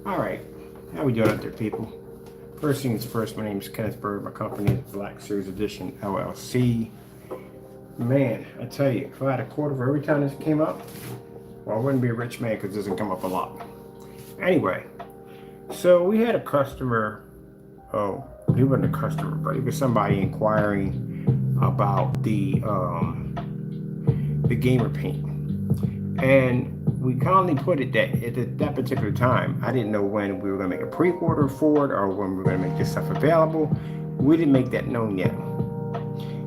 All right, how we doing out there, people? First things first, my name is Kenneth Bird. My company is Black Series Edition LLC. Man, I tell you, if I had a quarter for every time this came up, well, I wouldn't be a rich man because it doesn't come up a lot. Anyway, so we had a customer. Oh, he wasn't a customer, but he was somebody inquiring about the gamer paint. And we kindly put it that at that particular time, I didn't know when we were going to make a pre-order for it or when we were going to make this stuff available. We didn't make that known yet.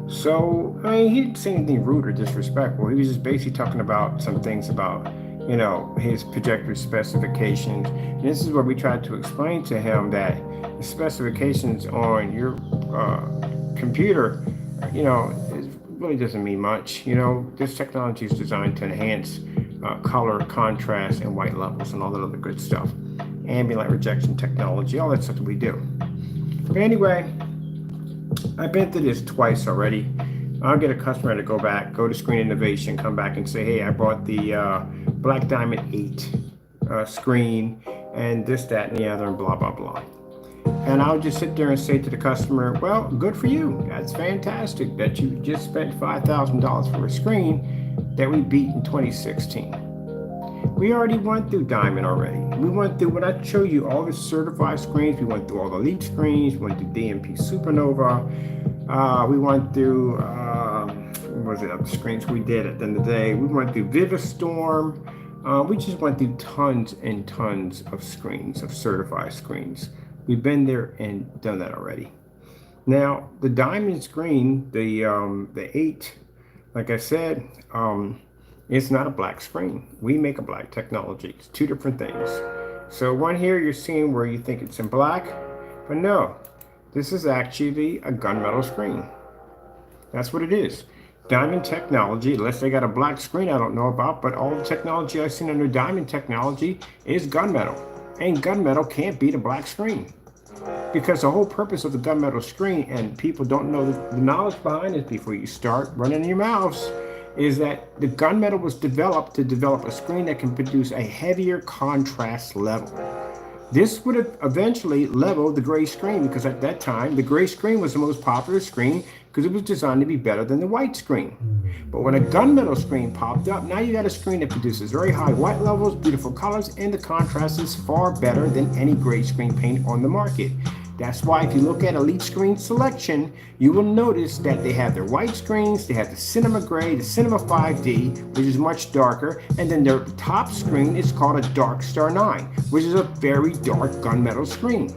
So, I mean, he didn't say anything rude or disrespectful. He was just basically talking about some things about, his projector specifications. And this is what we tried to explain to him, that the specifications on your computer, it really doesn't mean much. This technology is designed to enhance color, contrast, and white levels, and all that other good stuff. Ambient light rejection technology, all that stuff that we do. But anyway, I've been through this twice already. I'll get a customer to go to Screen Innovation, come back and say, hey, I bought the Black Diamond 8 screen, and this, that, and the other, and blah, blah, blah. And I'll just sit there and say to the customer, well, good for you. That's fantastic that you just spent $5,000 for a screen that we beat in 2016. We already went through Diamond already. We went through, when I show you all the certified screens, we went through all the Elite screens, we went through DMP Supernova, we went through, what was it, other screens we did at the end of the day. We went through Vivistorm. We just went through tons and tons of screens, of certified screens. We've been there and done that already. Now, the Diamond screen, the 8, like I said, it's not a black screen. We make a black technology. It's two different things. So one here you're seeing where you think it's in black, but no, this is actually a gunmetal screen. That's what it is. Diamond technology, unless they got a black screen I don't know about, but all the technology I've seen under Diamond technology is gunmetal. And gunmetal can't beat a black screen. Because the whole purpose of the gunmetal screen, and people don't know the knowledge behind it before you start running your mouths, is that the gunmetal was developed to develop a screen that can produce a heavier contrast level. This would have eventually leveled the gray screen, because at that time, the gray screen was the most popular screen because it was designed to be better than the white screen. But when a gunmetal screen popped up, now you got a screen that produces very high white levels, beautiful colors, and the contrast is far better than any gray screen paint on the market. That's why if you look at Elite Screen selection, you will notice that they have their white screens, they have the Cinema Gray, the Cinema 5D, which is much darker, and then their top screen is called a Dark Star 9, which is a very dark gunmetal screen.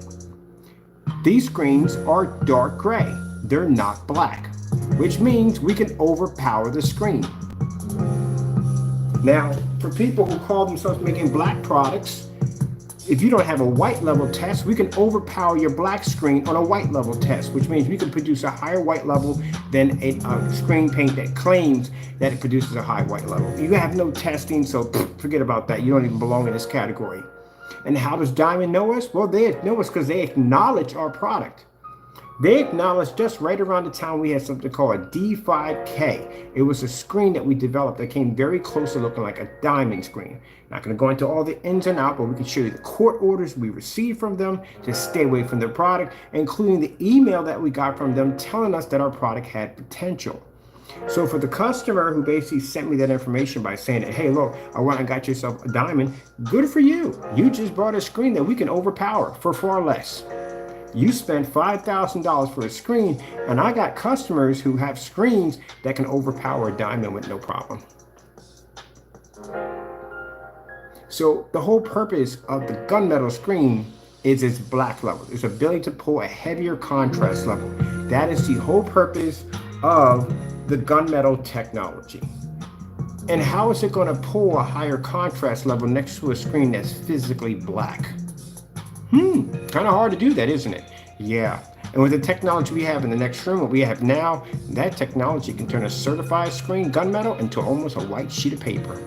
These screens are dark gray. They're not black, which means we can overpower the screen. Now, for people who call themselves making black products, if you don't have a white level test, we can overpower your black screen on a white level test, which means we can produce a higher white level than a screen paint that claims that it produces a high white level. You have no testing, so forget about that. You don't even belong in this category. And how does Diamond know us? Well, they know us because they acknowledge our product. They acknowledged us right around the time we had something called a D5K. It was a screen that we developed that came very close to looking like a diamond screen. Not going to go into all the ins and outs, but we can show you the court orders we received from them to stay away from their product, including the email that we got from them telling us that our product had potential. So for the customer who basically sent me that information by saying that, hey, look, I went and got yourself a diamond, good for you. You just bought a screen that we can overpower for far less. You spent $5,000 for a screen, and I got customers who have screens that can overpower a diamond with no problem. So the whole purpose of the gunmetal screen is its black level. Its ability to pull a heavier contrast level. That is the whole purpose of the gunmetal technology. And how is it going to pull a higher contrast level next to a screen that's physically black? Kind of hard to do that, isn't it? Yeah. And with the technology we have in the next room, what we have now, that technology can turn a certified screen gunmetal into almost a white sheet of paper.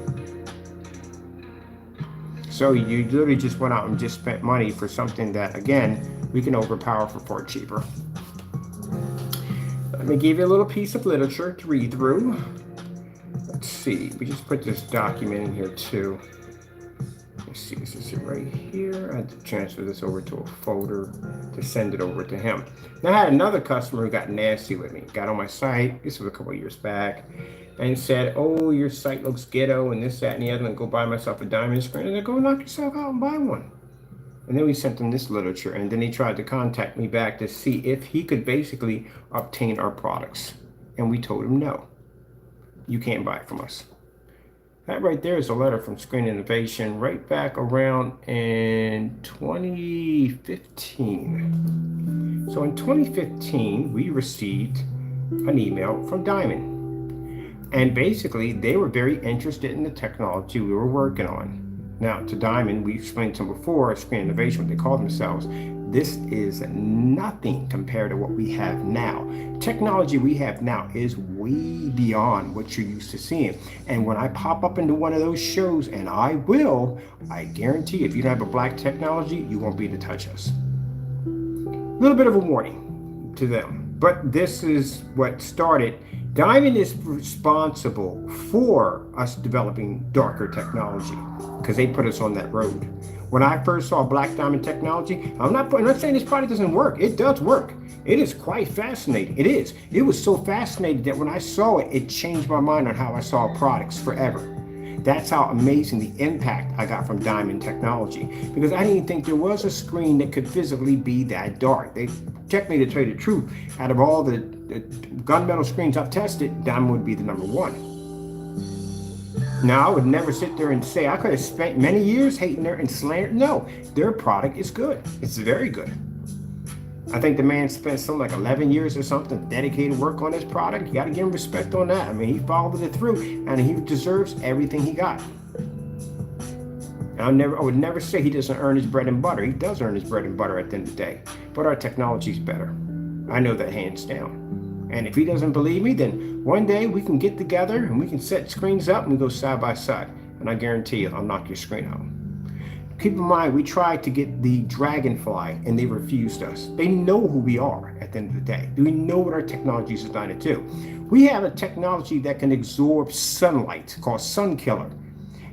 So you literally just went out and just spent money for something that, again, we can overpower for far cheaper. Let me give you a little piece of literature to read through. Let's see, we just put this document in here too. let's see, this is it right here. I had to transfer this over to a folder to send it over to him. Now I had another customer who got nasty with me. Got on my site, this was a couple of years back, and said, oh, your site looks ghetto and this, that, and the other, and go buy myself a diamond screen. And I go, knock yourself out and buy one. And then we sent him this literature, and then he tried to contact me back to see if he could basically obtain our products. And we told him, no, you can't buy it from us. That right there is a letter from Screen Innovation right back around in 2015. So in 2015, we received an email from Diamond. And basically, they were very interested in the technology we were working on. Now, to Diamond, we explained to them before, Screen Innovation, what they call themselves. This is nothing compared to what we have now. Technology we have now is way beyond what you're used to seeing. And when I pop up into one of those shows, and I will, I guarantee if you don't have a black technology, you won't be able to touch us. A little bit of a warning to them, but this is what started. Diamond is responsible for us developing darker technology because they put us on that road. When I first saw black diamond technology, I'm not saying this product doesn't work. It does work. It is quite fascinating. It is. It was so fascinating that when I saw it, it changed my mind on how I saw products forever. That's how amazing the impact I got from diamond technology, because I didn't think there was a screen that could physically be that dark. They checked me, to tell you the truth. Out of all the gunmetal screens I've tested, diamond would be the number one. Now, I would never sit there and say I could have spent many years hating her and slandering. No, their product is good. It's very good. I think the man spent something like 11 years or something dedicated work on this product. You got to give him respect on that. I mean, he followed it through, and he deserves everything he got. And I would never say he doesn't earn his bread and butter. He does earn his bread and butter at the end of the day. But our technology's better. I know that hands down. And if he doesn't believe me, then one day we can get together and we can set screens up and we go side by side. And I guarantee you, I'll knock your screen out. Keep in mind, we tried to get the Dragonfly and they refused us. They know who we are at the end of the day. We know what our technology is designed to do. We have a technology that can absorb sunlight called Sun Killer.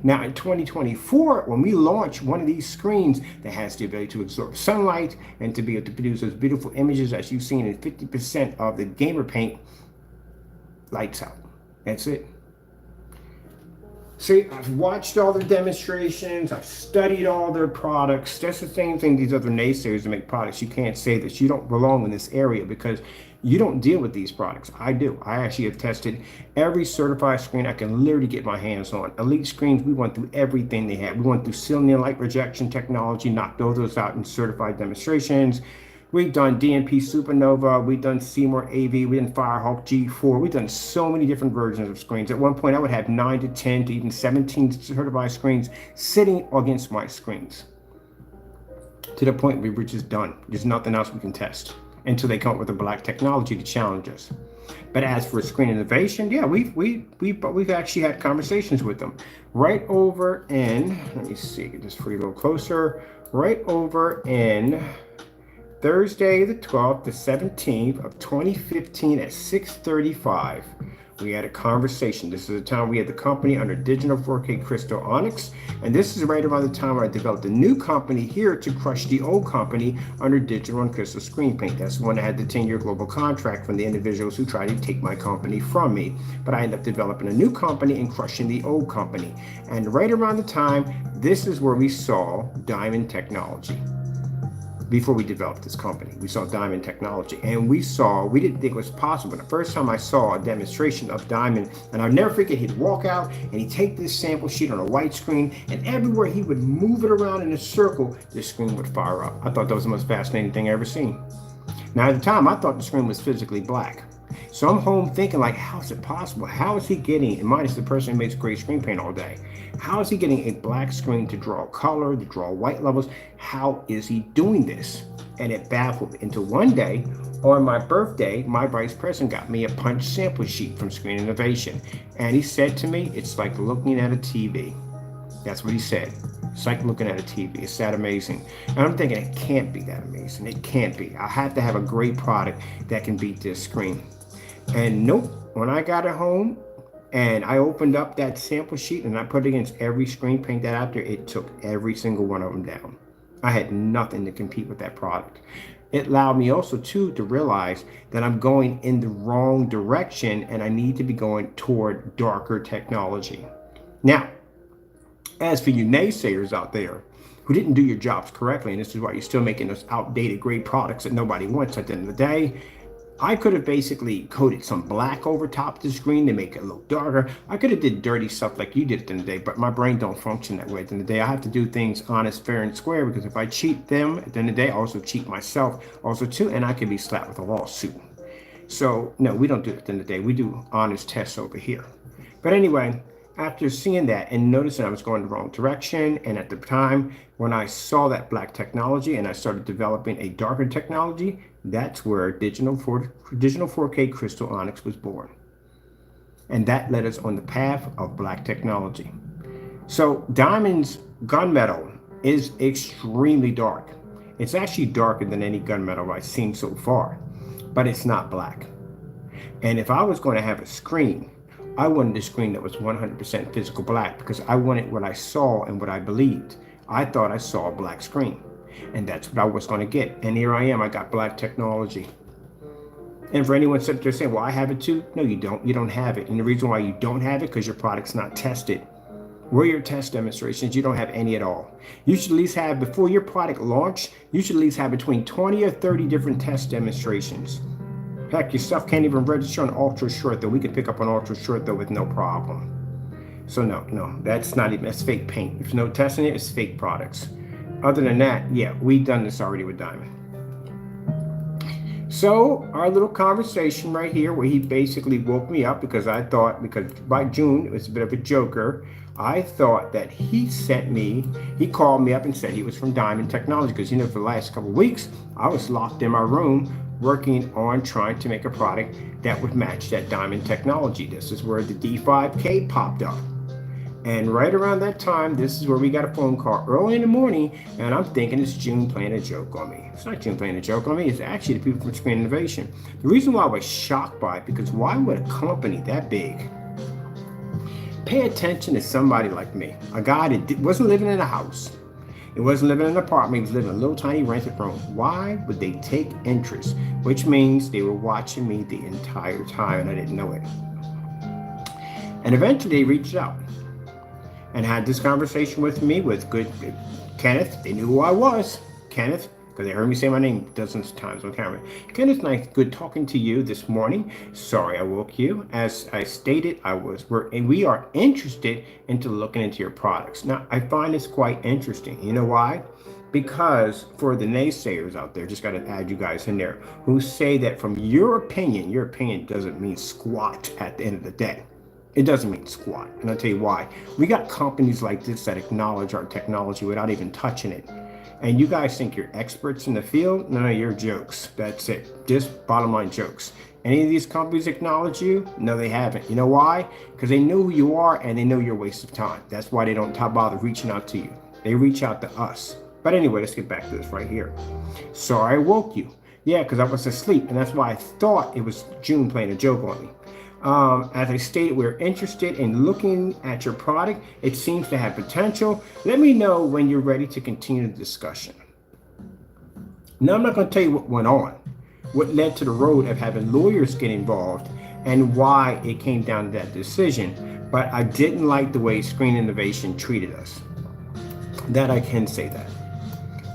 Now in 2024, when we launch one of these screens that has the ability to absorb sunlight and to be able to produce those beautiful images as you've seen in 50% of the gamer paint, lights out. That's it. See, I've watched all their demonstrations, I've studied all their products. That's the same thing these other naysayers that make products. You can't say that you don't belong in this area because you don't deal with these products. I do. I actually have tested every certified screen I can literally get my hands on. Elite Screens, we went through everything they had. We went through Cylenium light rejection technology, knocked all those out in certified demonstrations. We've done DNP Supernova, we've done Seymour AV, we've done Firehawk G4, we've done so many different versions of screens. At one point, I would have 9 to 10 to even 17 certified screens sitting against my screens. To the point we were just done. There's nothing else we can test until they come up with a black technology to challenge us. But as for Screen Innovation, yeah, we've actually had conversations with them. Right over in, let me see, get this for you a little closer. Right over in Thursday the 12th, the 17th of 2015 at 6:35, we had a conversation. This is the time we had the company under Digital 4K Crystal Onyx, and this is right around the time where I developed a new company here to crush the old company under Digital and Crystal Screen Paint. That's the one that had the 10-year global contract from the individuals who tried to take my company from me. But I ended up developing a new company and crushing the old company. And right around the time, this is where we saw Diamond Technology. Before we developed this company, we saw Diamond Technology, and we didn't think it was possible. The first time I saw a demonstration of Diamond, and I'll never forget, he'd walk out and he'd take this sample sheet on a white screen, and everywhere he would move it around in a circle, the screen would fire up. I thought that was the most fascinating thing I ever seen. Now at the time, I thought the screen was physically black. So I'm home thinking, like, how is it possible? How is he getting, and minus the person who makes great screen paint all day, how is he getting a black screen to draw color, to draw white levels? How is he doing this? And it baffled me until one day, on my birthday, my vice president got me a punch sample sheet from Screen Innovation. And he said to me, it's like looking at a TV. That's what he said. It's like looking at a TV. It's that amazing. And I'm thinking, it can't be that amazing. It can't be. I have to have a great product that can beat this screen. And nope, when I got it home, And I opened up that sample sheet and I put it against every screen print that out there. It took every single one of them down. I had nothing to compete with that product. It allowed me also too to realize that I'm going in the wrong direction and I need to be going toward darker technology. Now, as for you naysayers out there who didn't do your jobs correctly, and this is why you're still making those outdated great products that nobody wants at the end of the day, I could have basically coated some black over top of the screen to make it look darker. I could have did dirty stuff like you did at the end of the day, but my brain don't function that way at the end of the day. I have to do things honest, fair, and square, because if I cheat them at the end of the day, I also cheat myself also too, and I could be slapped with a lawsuit. So no, we don't do it at the end of the day. We do honest tests over here. But anyway, after seeing that and noticing I was going the wrong direction, and at the time when I saw that black technology and I started developing a darker technology, that's where digital 4K crystal onyx was born. And that led us on the path of black technology. So diamond's gunmetal is extremely dark. It's actually darker than any gunmetal I've seen so far, but it's not black. And if I was going to have a screen, I wanted a screen that was 100% physical black, because I wanted what I saw and what I believed. I thought I saw a black screen, and that's what I was going to get. And here I am, I got black technology. And for anyone sitting there saying, well, I have it too. No, you don't. You don't have it. And the reason why you don't have it, because your product's not tested. Where are your test demonstrations? You don't have any at all. You should at least have, before your product launch, you should at least have between 20 or 30 different test demonstrations. Heck, your stuff can't even register on ultra short, though. We can pick up on ultra short though with no problem. So no, that's not even, that's fake paint. If there's no testing it, it's fake products. Other than that, yeah, we've done this already with Diamond. So our little conversation right here, where he basically woke me up, because I thought, because by June, it was a bit of a joker. I thought that he called me up and said he was from Diamond Technology, because, for the last couple of weeks, I was locked in my room working on trying to make a product that would match that Diamond Technology. This is where the D5K popped up. And right around that time, this is where we got a phone call early in the morning, and I'm thinking it's June playing a joke on me. It's not June playing a joke on me, it's actually the people from Screen Innovation. The reason why I was shocked by it, because why would a company that big pay attention to somebody like me? A guy that wasn't living in a house. It wasn't living in an apartment, he was living in a little tiny rented room. Why would they take interest? Which means they were watching me the entire time and I didn't know it. And eventually they reached out and had this conversation with me with good Kenneth. They knew who I was, Kenneth, because they heard me say my name dozens of times on camera. Kenneth, nice, good talking to you this morning. Sorry I woke you. As I stated, we are interested into looking into your products. Now, I find this quite interesting. You know why? Because for the naysayers out there, just got to add you guys in there, who say that from your opinion doesn't mean squat at the end of the day. It doesn't mean squat. And I'll tell you why. We got companies like this that acknowledge our technology without even touching it. And you guys think you're experts in the field? No, you're jokes. That's it. Just bottom line jokes. Any of these companies acknowledge you? No, they haven't. You know why? Because they know who you are and they know you're a waste of time. That's why they don't bother reaching out to you. They reach out to us. But anyway, let's get back to this right here. Sorry I woke you. Yeah, because I was asleep. And that's why I thought it was June playing a joke on me. As I stated, we're interested in looking at your product. It seems to have potential. Let me know when you're ready to continue the discussion. Now, I'm not going to tell you what went on, what led to the road of having lawyers get involved, and why it came down to that decision. But I didn't like the way Screen Innovation treated us. That I can say that.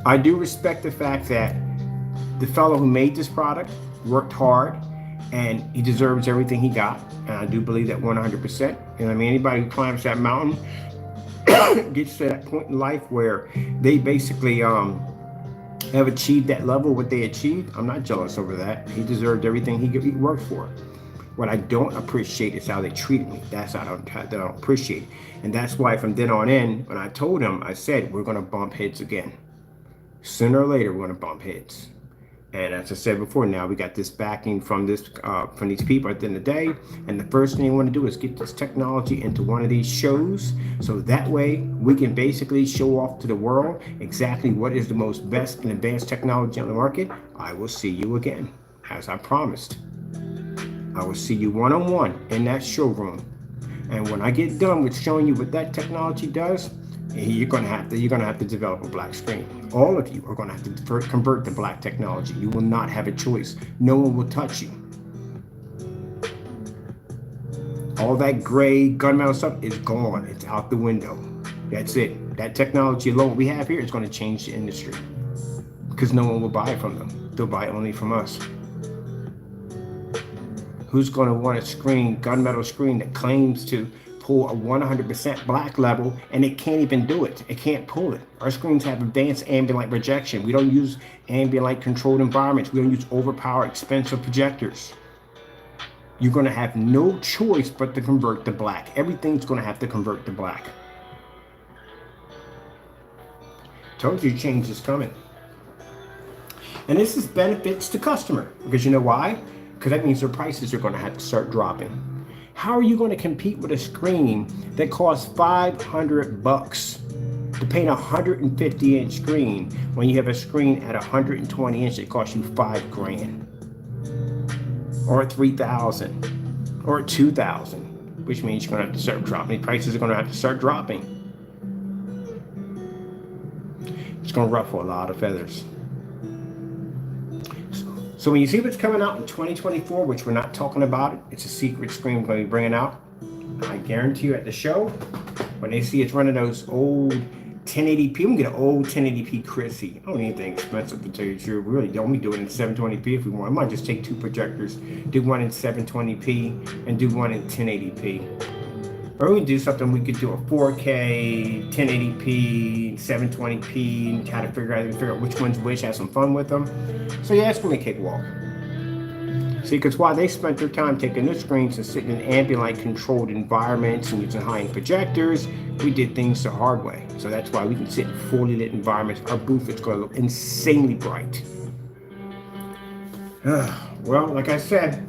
I do respect the fact that the fellow who made this product worked hard, and he deserves everything he got. And I do believe that 100%. And I mean, anybody who climbs that mountain gets to that point in life where they basically have achieved that level, what they achieved. I'm not jealous over that. He deserved everything he worked for. What I don't appreciate is how they treated me. That's how I don't appreciate it. And that's why from then on in, when I told him, I said, we're going to bump heads again. Sooner or later, we're going to bump heads. And as I said before, now we got this backing from these people at the end of the day. And the first thing you want to do is get this technology into one of these shows. So that way we can basically show off to the world exactly what is the most best and advanced technology on the market. I will see you again, as I promised. I will see you one-on-one in that showroom. And when I get done with showing you what that technology does, you're gonna have to develop a black screen. All of you are gonna have to convert to black technology. You will not have a choice. No one will touch you. All that gray gunmetal stuff is gone. It's out the window. That's it. That technology alone we have here is going to change the industry, because no one will buy it from them. They'll buy it only from us. Who's going to want a screen, gunmetal screen, that claims to pull a 100% black level, and it can't even do it? It can't pull it. Our screens have advanced ambient light projection. We don't use ambient light controlled environments. We don't use overpowered, expensive projectors. You're going to have no choice but to convert to black. Everything's going to have to convert to black. Told you change is coming. And this is benefits to customer, because you know why? Because that means their prices are going to have to start dropping. How are you going to compete with a screen that costs $500 to paint a 150-inch screen when you have a screen at 120 inch that costs you $5,000? Or $3,000, or $2,000, which means you're going to have to start dropping. Prices are going to have to start dropping. It's going to ruffle a lot of feathers. So when you see what's coming out in 2024, which we're not talking about, it's a secret screen we're going to be bringing out. I guarantee you at the show, when they see it's running those old 1080p, I'm gonna get an old 1080p Chrissy. I don't need anything expensive, to tell you the truth. We really don't. We do it in 720p if we want. I might just take 2 projectors, do one in 720p and do one in 1080p. Or we can do something, we could do a 4K, 1080p, 720p, and try to figure out which one's which, have some fun with them. So yeah, it's gonna be a cakewalk. See, because while they spent their time taking their screens and sitting in ambient light controlled environments and using high-end projectors, we did things the hard way. So that's why we can sit in fully lit environments. Our booth is going to look insanely bright. Well, like I said,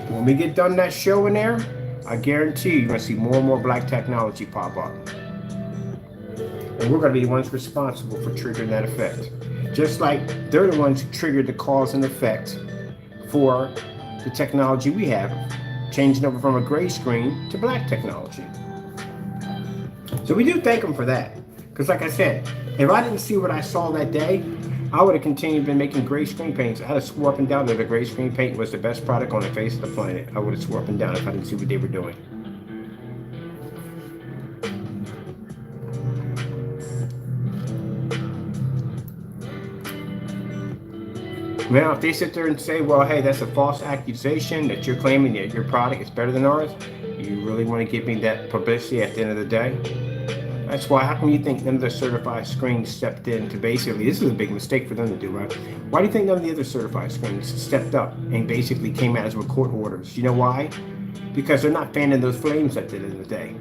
when we get done that show in there, I guarantee you're going to see more and more black technology pop up. And we're going to be the ones responsible for triggering that effect. Just like they're the ones who triggered the cause and effect for the technology we have, changing over from a gray screen to black technology. So we do thank them for that. Because like I said, if I didn't see what I saw that day, I would have continued been making gray screen paints. I'd have swore up and down that the gray screen paint was the best product on the face of the planet. I would have swore up and down if I didn't see what they were doing. Now, if they sit there and say, well, hey, that's a false accusation that you're claiming that your product is better than ours, you really want to give me that publicity at the end of the day? That's why, how come you think none of the certified screens stepped in to basically, this is a big mistake for them to do, right? Why do you think none of the other certified screens stepped up and basically came out with court orders? You know why? Because they're not fanning those flames at the end of the day.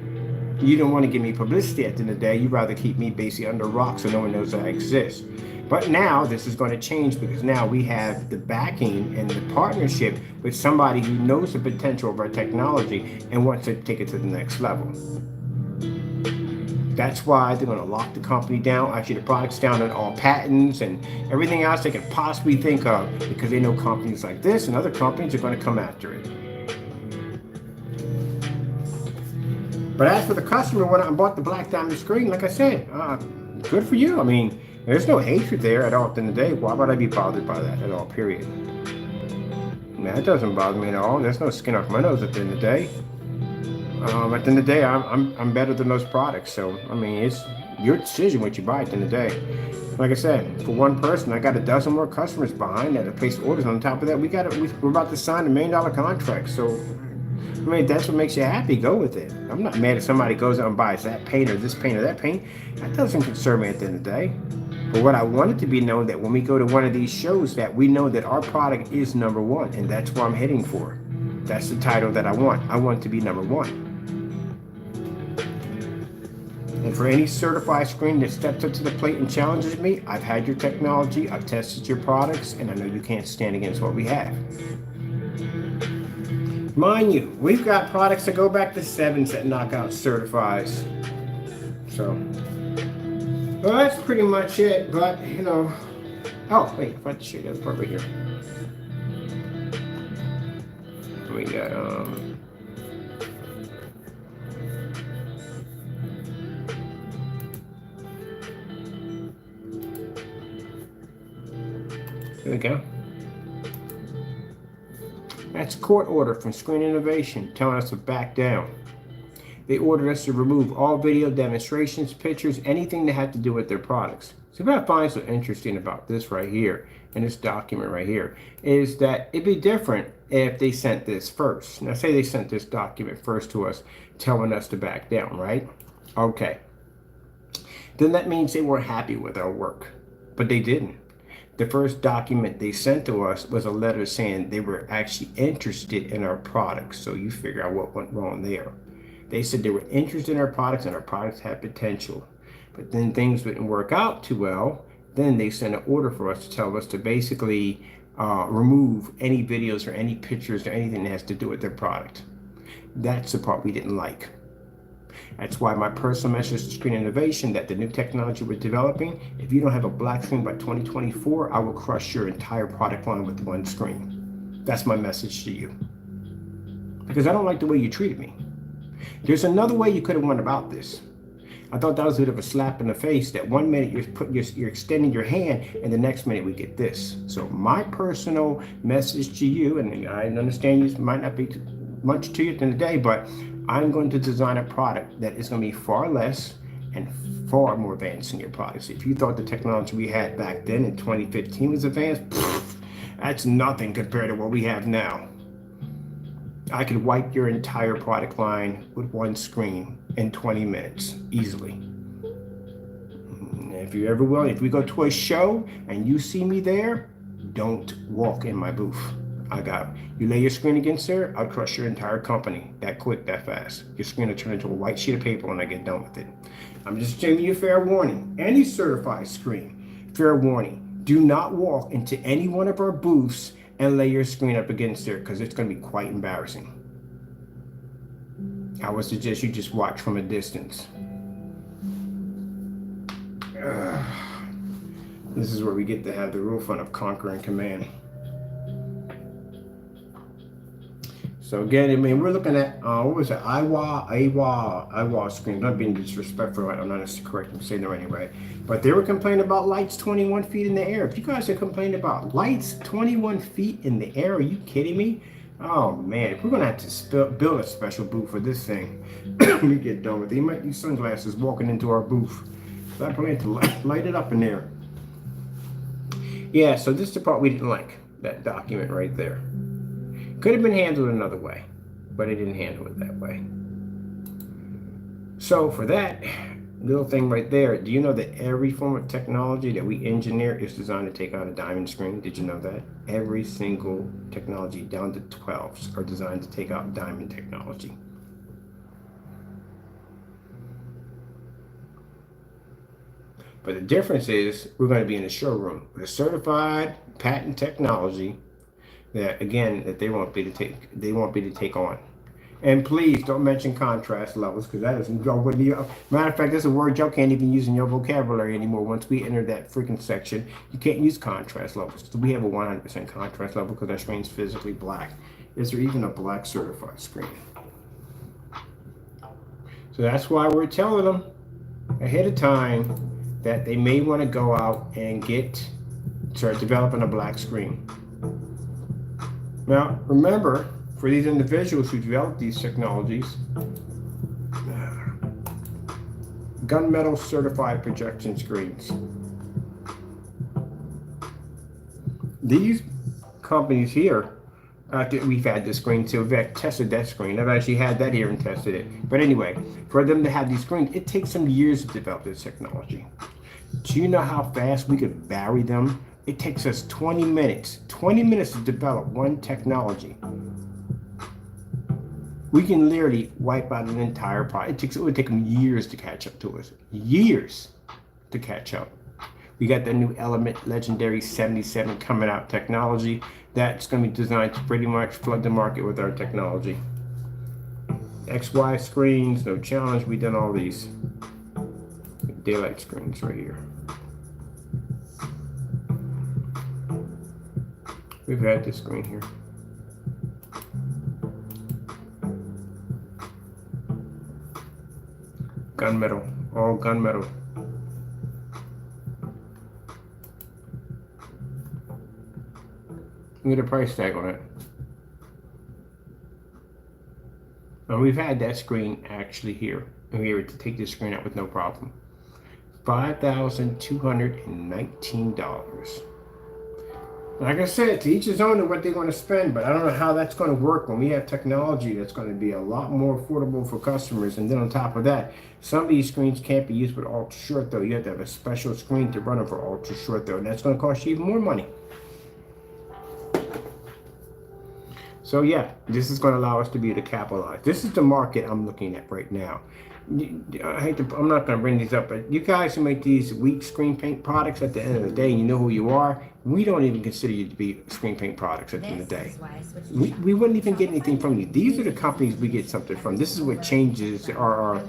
You don't want to give me publicity at the end of the day. You'd rather keep me basically under a rock so no one knows that I exist. But now this is going to change, because now we have the backing and the partnership with somebody who knows the potential of our technology and wants to take it to the next level. That's why they're going to lock the company down, actually the product's down on all patents and everything else they could possibly think of, because they know companies like this and other companies are going to come after it. But as for the customer, when I bought the black diamond screen, like I said, good for you. I mean, there's no hatred there at all at the end of the day. Why would I be bothered by that at all, period? That doesn't bother me at all. There's no skin off my nose at the end of the day. At the end of the day, I'm better than those products. So, I mean, it's your decision what you buy at the end of the day. Like I said, for one person, I got a dozen more customers behind that have placed orders. On top of that, we're about to sign $1 million contract. So, I mean, if that's what makes you happy, go with it. I'm not mad if somebody goes out and buys that paint or this paint or that paint. That doesn't concern me at the end of the day. But what I want it to be known that when we go to one of these shows, that we know that our product is number one, and that's what I'm heading for. That's the title that I want. I want it to be number one. And for any certified screen that steps up to the plate and challenges me, I've had your technology, I've tested your products, and I know you can't stand against what we have. Mind you, we've got products that go back to 7s that knock out certifies. So, well, that's pretty much it, but, you know, oh, wait, I forgot to show you the other part right here. We got, There we go. That's a court order from Screen Innovation telling us to back down. They ordered us to remove all video demonstrations, pictures, anything that had to do with their products. So what I find so interesting about this right here, and this document right here, is that it'd be different if they sent this first. Now say they sent this document first to us, telling us to back down, right? Okay. Then that means they were happy with our work, but they didn't. The first document they sent to us was a letter saying they were actually interested in our products. So you figure out what went wrong there. They said they were interested in our products and our products had potential. But then things didn't work out too well. Then they sent an order for us to tell us to basically remove any videos or any pictures or anything that has to do with their product. That's the part we didn't like. That's why my personal message to Screen Innovation, that the new technology we're developing, if you don't have a black screen by 2024, I will crush your entire product line with one screen. That's my message to you. Because I don't like the way you treated me. There's another way you could have went about this. I thought that was a bit of a slap in the face, that 1 minute you're extending your hand and the next minute we get this. So my personal message to you, and I understand you might not be much to you at the end of the day, but I'm going to design a product that is going to be far less and far more advanced than your products. If you thought the technology we had back then in 2015 was advanced, that's nothing compared to what we have now. I could wipe your entire product line with one screen in 20 minutes, easily. If you ever will, if we go to a show and you see me there, don't walk in my booth. I got it. You lay your screen against there, I'll crush your entire company that quick, that fast. Your screen will turn into a white sheet of paper when I get done with it. I'm just giving you a fair warning. Any certified screen, fair warning. Do not walk into any one of our booths and lay your screen up against there, because it's going to be quite embarrassing. I would suggest you just watch from a distance. This is where we get to have the real fun of conquer and command. So again, I mean, we're looking at, what was it, IWA screen. I'm not being disrespectful, I'm not correct, I'm saying that anyway. But they were complaining about lights 21 feet in the air. If you guys are complaining about lights 21 feet in the air, are you kidding me? Oh man, we're gonna have to build a special booth for this thing. When we get done with it. You might need sunglasses walking into our booth. So I plan to light it up in there. Yeah, so this is the part we didn't like, that document right there. Could have been handled another way, but it didn't handle it that way. So for that little thing right there, do you know that every form of technology that we engineer is designed to take out a diamond screen? Did you know that? Every single technology down to 12s are designed to take out diamond technology. But the difference is we're going to be in a showroom with a certified patent technology that, again, that they won't be to take on. And please don't mention contrast levels, because that is matter of fact, that's a word y'all can't even use in your vocabulary anymore. Once we enter that freaking section, you can't use contrast levels. So we have a 100% contrast level because our screen's physically black. Is there even a black certified screen? So that's why we're telling them ahead of time that they may want to go out and start developing a black screen. Now, remember, for these individuals who develop these technologies, gunmetal certified projection screens. These companies here, we've had this screen too. We've tested that screen. I've actually had that here and tested it. But anyway, for them to have these screens, it takes some years to develop this technology. Do you know how fast we could bury them? It takes us 20 minutes to develop one technology. We can literally wipe out an entire product. It would take them years to catch up to us. Years to catch up. We got the new Element Legendary 77 coming out technology. That's going to be designed to pretty much flood the market with our technology. XY screens, no challenge. We've done all these. Daylight screens right here. We've had this screen here. Gunmetal, all gunmetal. Look at the price tag on it. And we've had that screen actually here. And we were able to take this screen out with no problem. $5,219. Like I said, to each his own and what they want to spend, but I don't know how that's going to work when we have technology that's going to be a lot more affordable for customers. And then on top of that, some of these screens can't be used with ultra short throw. You have to have a special screen to run them for ultra short throw, and that's going to cost you even more money. So yeah, this is going to allow us to be able to capitalize. This is the market I'm looking at right now. I'm not going to bring these up, but you guys who make these weak screen paint products, at the end of the day, you know who you are. We don't even consider you to be screen paint products at the end of the day. We wouldn't even get anything from you. These are the companies we get something from. This is what changes our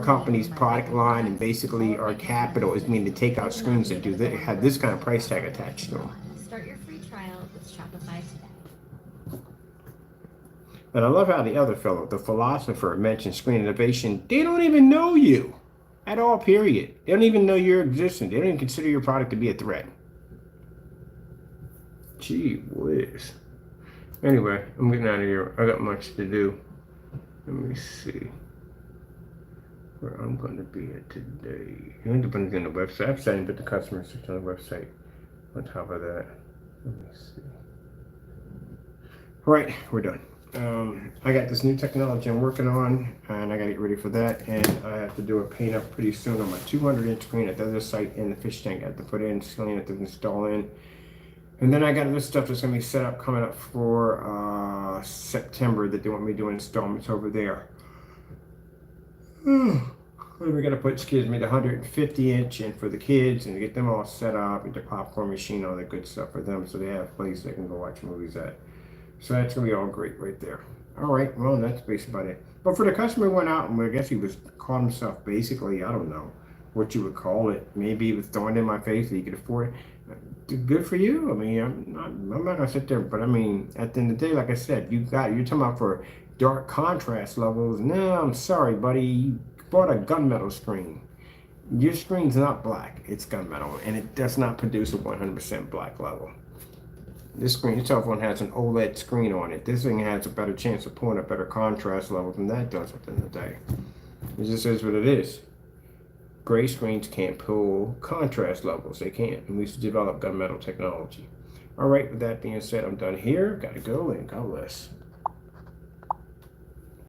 company's product line, and basically our capital is meaning to take out screens and have this kind of price tag attached to them. Start your free trial with Shopify today. And I love how the other fellow, the philosopher, mentioned screen innovation. They don't even know you at all, period. They don't even know you're existing. They don't even consider your product to be a threat. Gee whiz. Anyway, I'm getting out of here. I got much to do. Let me see where I'm going to be at today. You need to put it on the website. I've signed with the customer section on the website. On top of that, let me see. All right, we're done. I got this new technology I'm working on, and I got to get ready for that. And I have to do a paint up pretty soon on my 200-inch screen at the other site in the fish tank. I have to put in, ceiling, I have to install in. And then I got other stuff that's going to be set up coming up for September that they want me to do installments over there. We got to put, the 150-inch in for the kids and get them all set up, get the popcorn machine, all that good stuff for them, so they have a place they can go watch movies at. So that's going to be all great right there. All right, well, that's basically about it. But for the customer who went out, and I guess he was called himself basically, I don't know what you would call it. Maybe he was throwing it in my face that he could afford it. Good for you. I mean, I'm not going to sit there, but I mean, at the end of the day, like I said, you're talking about for dark contrast levels. No, I'm sorry, buddy. You bought a gunmetal screen. Your screen's not black. It's gunmetal, and it does not produce a 100% black level. This screen, your cell phone has an OLED screen on it. This thing has a better chance of pulling a better contrast level than that does at the end of the day. It just is what it is. Gray screens can't pull contrast levels. They can't. And we used to develop gunmetal technology. All right, with that being said, I'm done here. Got to go, and God bless.